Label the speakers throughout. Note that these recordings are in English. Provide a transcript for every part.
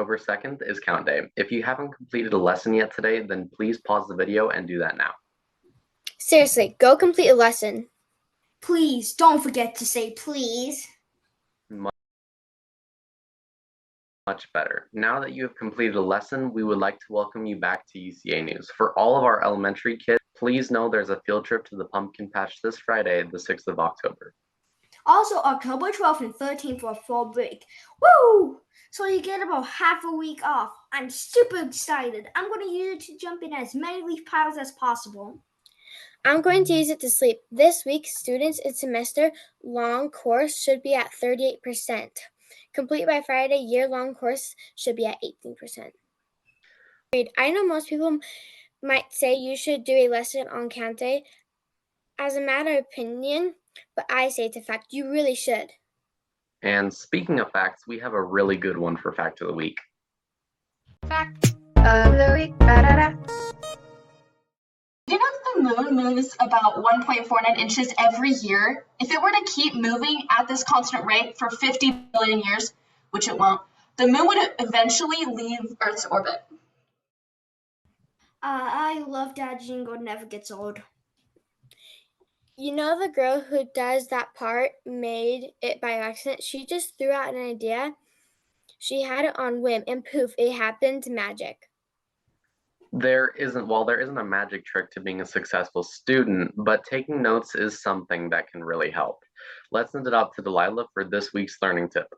Speaker 1: October 2nd is count day. If you haven't completed a lesson yet today, then please pause the video and do that now.
Speaker 2: Seriously, go complete a lesson.
Speaker 3: Please don't forget to say please.
Speaker 1: Much better. Now that you have completed a lesson, we would like to welcome you back to UCA News. For all of our elementary kids, please know there's a field trip to the pumpkin patch this Friday, the 6th of October.
Speaker 3: Also, October 12th and 13th for fall break. Woo! So you get about half a week off. I'm super excited. I'm going to use it to jump in as many leaf piles as possible.
Speaker 2: I'm going to use it to sleep. This week, students in semester-long course should be at 38%. Complete by Friday, year-long course should be at 18%. I know most people might say you should do a lesson on count day as a matter of opinion, but I say it's a fact. You really should.
Speaker 1: And speaking of facts, we have a really good one for Fact of the Week.
Speaker 4: Fact of the Week. Da-da-da.
Speaker 5: Do you know that the moon moves about 1.49 inches every year? If it were to keep moving at this constant rate for 50 billion years, which it won't, the moon would eventually leave Earth's orbit.
Speaker 3: I love that jingle. Never gets old.
Speaker 2: You know the girl who does that part made it by accident? She just threw out an idea. She had it on whim, and poof, it happened magic.
Speaker 1: While there isn't a magic trick to being a successful student, but taking notes is something that can really help. Let's send it up to Delilah for this week's learning tip.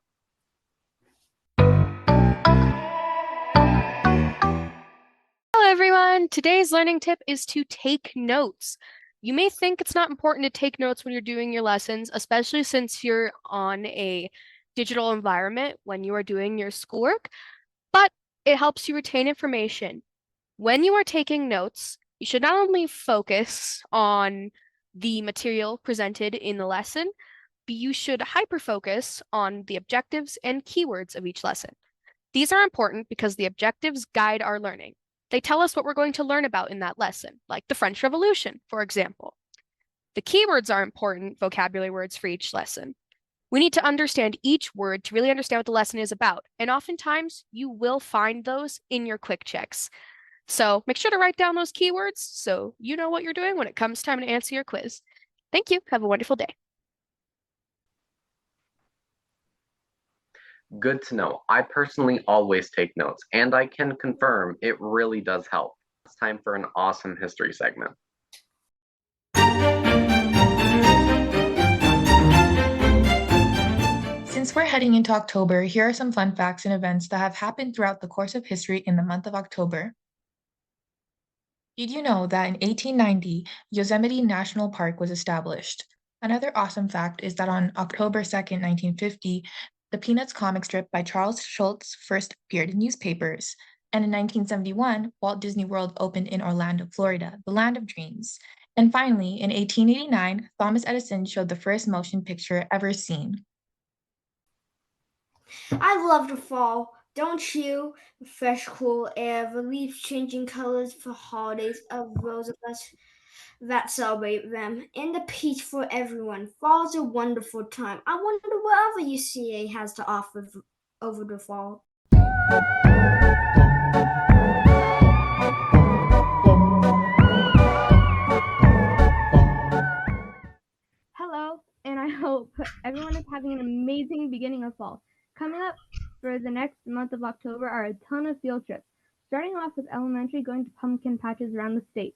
Speaker 4: Hello, everyone. Today's learning tip is to take notes. You may think it's not important to take notes when you're doing your lessons, especially since you're on a digital environment when you are doing your schoolwork, but it helps you retain information. When you are taking notes, you should not only focus on the material presented in the lesson, but you should hyper-focus on the objectives and keywords of each lesson. These are important because the objectives guide our learning. They tell us what we're going to learn about in that lesson, like the French Revolution, for example. The keywords are important vocabulary words for each lesson. We need to understand each word to really understand what the lesson is about, and oftentimes you will find those in your quick checks. So make sure to write down those keywords so you know what you're doing when it comes time to answer your quiz. Thank you. Have a wonderful day.
Speaker 1: Good to know. I personally always take notes, and I can confirm it really does help. It's time for an awesome history segment.
Speaker 6: Since we're heading into October, here are some fun facts and events that have happened throughout the course of history in the month of October. Did you know that in 1890, Yosemite National Park was established? Another awesome fact is that on October 2nd, 1950, the Peanuts comic strip by Charles Schulz first appeared in newspapers. And in 1971, Walt Disney World opened in Orlando, Florida, the land of dreams. And finally, in 1889, Thomas Edison showed the first motion picture ever seen.
Speaker 3: I love the fall. Don't you? The fresh, cool air, the leaves changing colors for holidays of those of us that celebrate them, and the peace for everyone. Fall is a wonderful time. I wonder what other UCA has to offer over the fall.
Speaker 7: Hello, and I hope everyone is having an amazing beginning of fall. Coming up for the next month of October are a ton of field trips, starting off with elementary going to pumpkin patches around the state.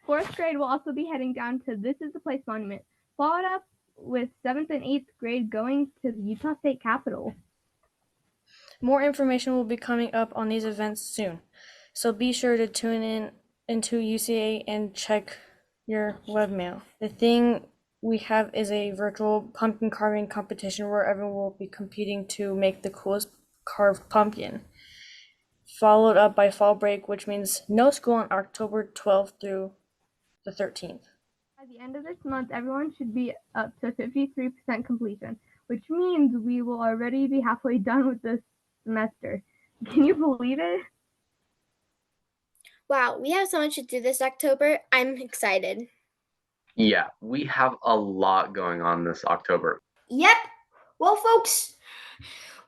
Speaker 7: 4th grade will also be heading down to This Is the Place Monument, followed up with 7th and 8th grade going to the Utah State Capitol.
Speaker 8: More information will be coming up on these events soon, so be sure to tune in into UCA and check your webmail. The thing we have is a virtual pumpkin carving competition where everyone will be competing to make the coolest carved pumpkin, followed up by fall break, which means no school on October 12th through the 13th.
Speaker 7: By the end of this month, everyone should be up to 53% completion, which means we will already be halfway done with this semester. Can you believe it?
Speaker 2: Wow, we have so much to do this October. I'm excited.
Speaker 1: Yeah, we have a lot going on this October.
Speaker 3: Yep. Well, folks,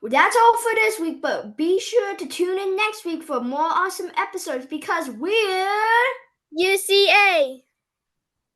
Speaker 3: Well, that's all for this week, but be sure to tune in next week for more awesome episodes because we're
Speaker 2: UCA!